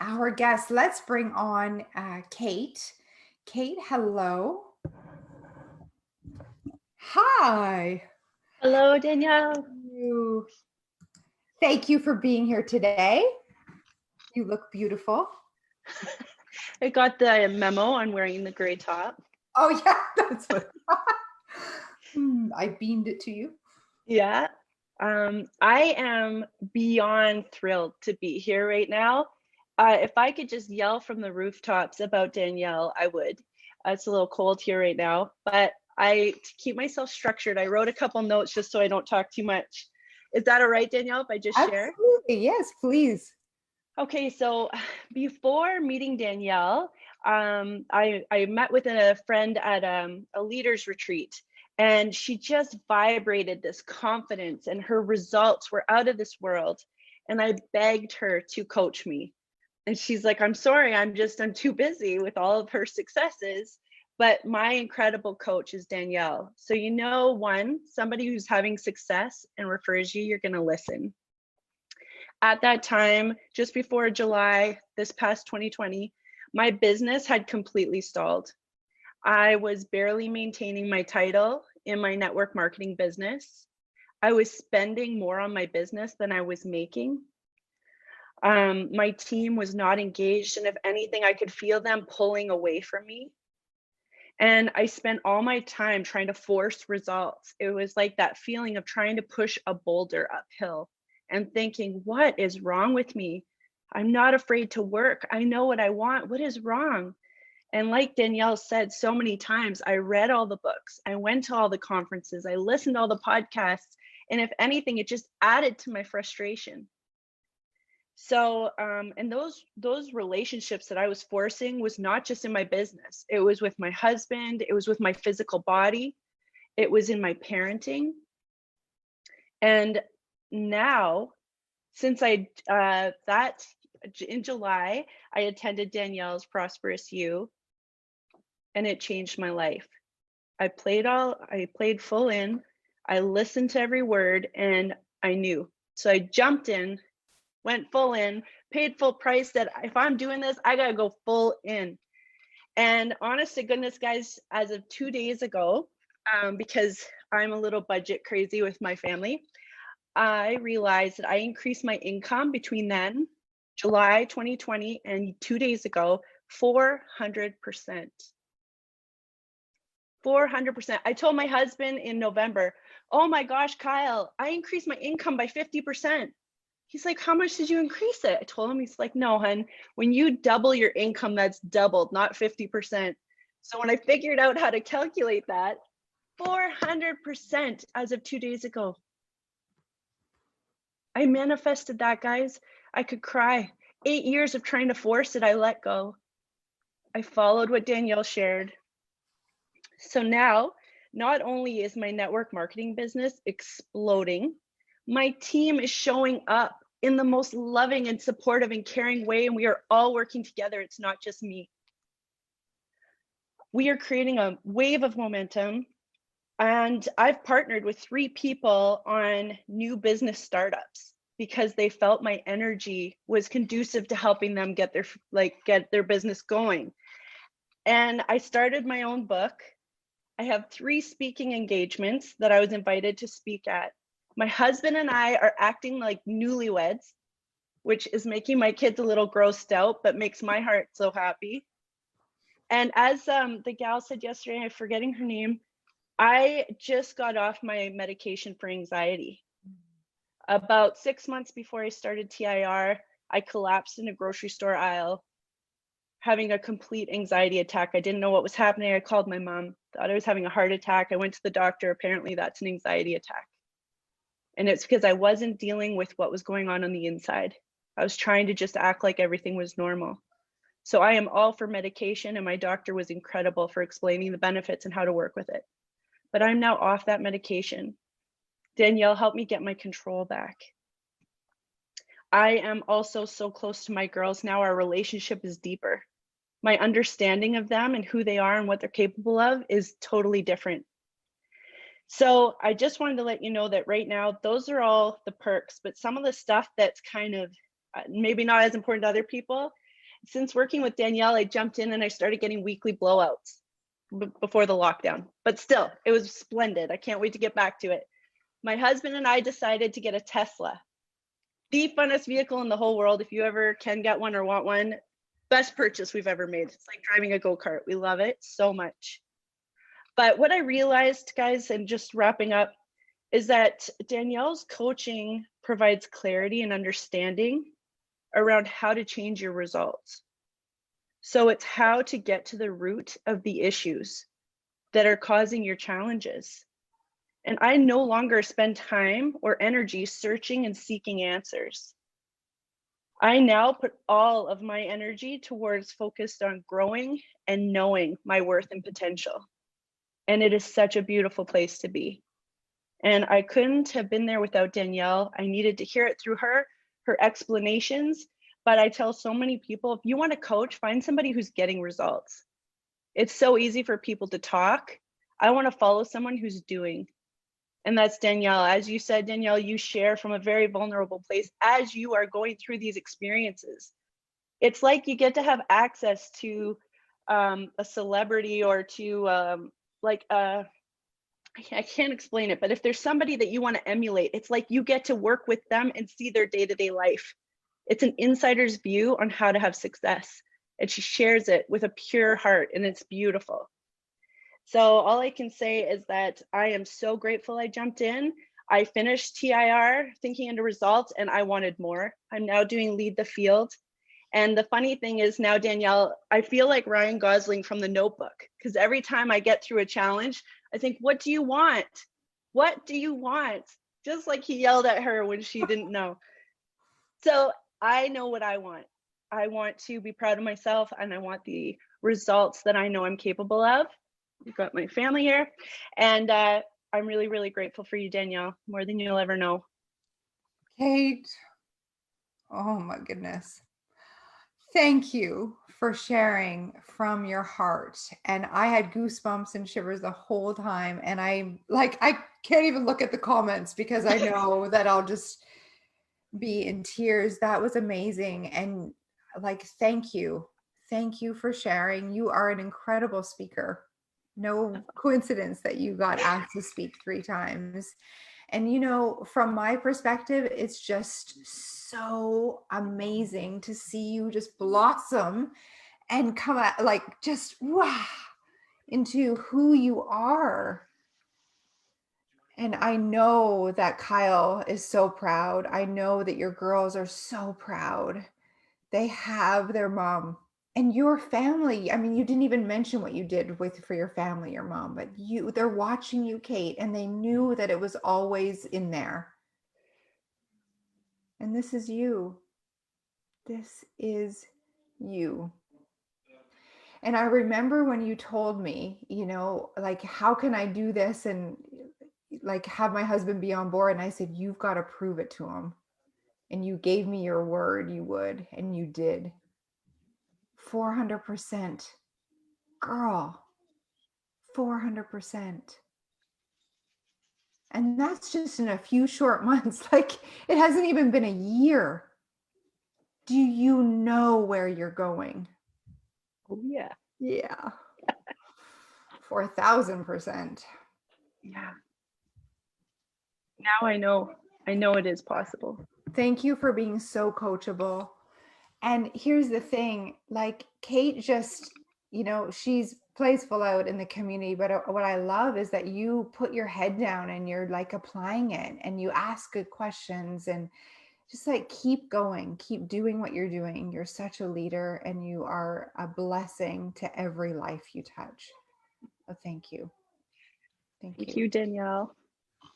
our guest. Let's bring on Kate. Kate, hello. Hi. Hello, Danielle. You. Thank you for being here today. You look beautiful. I got the memo on wearing the gray top. Oh, yeah, that's what I beamed it to you. Yeah. I am beyond thrilled to be here right now. If I could just yell from the rooftops about Danielle, I would. It's a little cold here right now, but to keep myself structured, I wrote a couple notes just so I don't talk too much. Is that all right, Danielle, if I just share? Absolutely. Yes, please. Okay, so before meeting Danielle, I met with a friend at a leaders retreat, and she just vibrated this confidence, and her results were out of this world. And I begged her to coach me. And she's like, I'm sorry, I'm too busy with all of her successes. But my incredible coach is Danielle. So, somebody who's having success and refers you, you're going to listen. At that time, just before July, this past 2020, my business had completely stalled. I was barely maintaining my title in my network marketing business. I was spending more on my business than I was making. My team was not engaged, and if anything, I could feel them pulling away from me. And I spent all my time trying to force results. It was like that feeling of trying to push a boulder uphill and thinking, what is wrong with me? I'm not afraid to work. I know what I want. What is wrong? And like Danielle said so many times, I read all the books, I went to all the conferences, I listened to all the podcasts. And if anything, it just added to my frustration. So, and those relationships that I was forcing was not just in my business. It was with my husband, it was with my physical body, it was in my parenting. And now, since in July, I attended Danielle's Prosperous You, and it changed my life. I played full in, I listened to every word, and I knew. So I jumped in, went full in, paid full price, said, if I'm doing this, I gotta go full in. And honest to goodness, guys, as of 2 days ago, because I'm a little budget crazy with my family, I realized that I increased my income between then, July 2020, and 2 days ago, 400%. 400%. I told my husband in November, oh my gosh, Kyle, I increased my income by 50%. He's like, how much did you increase it? I told him, he's like, no, hun, when you double your income, that's doubled, not 50%. So when I figured out how to calculate that, 400% as of 2 days ago. I manifested that, guys. I could cry. 8 years of trying to force it, I let go. I followed what Danielle shared. So now, not only is my network marketing business exploding, my team is showing up in the most loving and supportive and caring way, and we are all working together. It's not just me. We are creating a wave of momentum, and I've partnered with 3 people on new business startups because they felt my energy was conducive to helping them get their business going. And I started my own book. I have 3 speaking engagements that I was invited to speak at. My husband and I are acting like newlyweds, which is making my kids a little grossed out, but makes my heart so happy. And as the gal said yesterday, I'm forgetting her name, I just got off my medication for anxiety. About 6 months before I started TIR, I collapsed in a grocery store aisle, having a complete anxiety attack. I didn't know what was happening. I called my mom, thought I was having a heart attack. I went to the doctor. Apparently that's an anxiety attack. And it's because I wasn't dealing with what was going on the inside. I was trying to just act like everything was normal. So I am all for medication, and my doctor was incredible for explaining the benefits and how to work with it. But I'm now off that medication. Danielle helped me get my control back. I am also so close to my girls now. Our relationship is deeper. My understanding of them and who they are and what they're capable of is totally different. So I just wanted to let you know that right now, those are all the perks, but some of the stuff that's kind of maybe not as important to other people since working with Danielle, I jumped in and I started getting weekly blowouts before the lockdown. But still, it was splendid. I can't wait to get back to it. My husband and I decided to get a Tesla, the funnest vehicle in the whole world. If you ever can get one or want one, best purchase we've ever made. It's like driving a go-kart. We love it so much. But what I realized, guys, and just wrapping up, is that Danielle's coaching provides clarity and understanding around how to change your results. So it's how to get to the root of the issues that are causing your challenges. And I no longer spend time or energy searching and seeking answers. I now put all of my energy towards focused on growing and knowing my worth and potential. And it is such a beautiful place to be. And I couldn't have been there without Danielle. I needed to hear it through her explanations. But I tell so many people, if you want to coach, find somebody who's getting results. It's so easy for people to talk. I want to follow someone who's doing. And that's Danielle. As you said, Danielle, you share from a very vulnerable place as you are going through these experiences. It's like you get to have access to a celebrity or to I can't explain it, but if there's somebody that you want to emulate, it's like you get to work with them and see their day-to-day life. It's an insider's view on how to have success. And she shares it with a pure heart, and it's beautiful. So all I can say is that I am so grateful I jumped in. I finished TIR, thinking into results, and I wanted more. I'm now doing Lead the Field. And the funny thing is now, Danielle, I feel like Ryan Gosling from The Notebook, because every time I get through a challenge, I think, what do you want? What do you want? Just like he yelled at her when she didn't know. So I know what I want. I want to be proud of myself, and I want the results that I know I'm capable of. I've got my family here, and I'm really, really grateful for you, Danielle, more than you'll ever know. Kate, oh my goodness. Thank you for sharing from your heart. And I had goosebumps and shivers the whole time. And I can't even look at the comments because I know that I'll just be in tears. That was amazing. And thank you. Thank you for sharing. You are an incredible speaker. No coincidence that you got asked to speak 3 times. And, from my perspective, it's just so amazing to see you just blossom and come out just wow into who you are. And I know that Kyle is so proud. I know that your girls are so proud. They have their mom. And your family, I mean, you didn't even mention what you did for your family, your mom, but they're watching you, Kate, and they knew that it was always in there. And this is you. This is you. And I remember when you told me, how can I do this and have my husband be on board? And I said, you've got to prove it to him. And you gave me your word you would, and you did. 400%. Girl, 400%. And that's just in a few short months. It hasn't even been a year. Do you know where you're going? Oh, yeah. Yeah. 4,000%. Yeah. Now I know it is possible. Thank you for being so coachable. And here's the thing, Kate just, she's plays full out in the community, but what I love is that you put your head down and you're applying it and you ask good questions and just keep going, keep doing what you're doing. You're such a leader and you are a blessing to every life you touch. So thank you. Thank you, Danielle.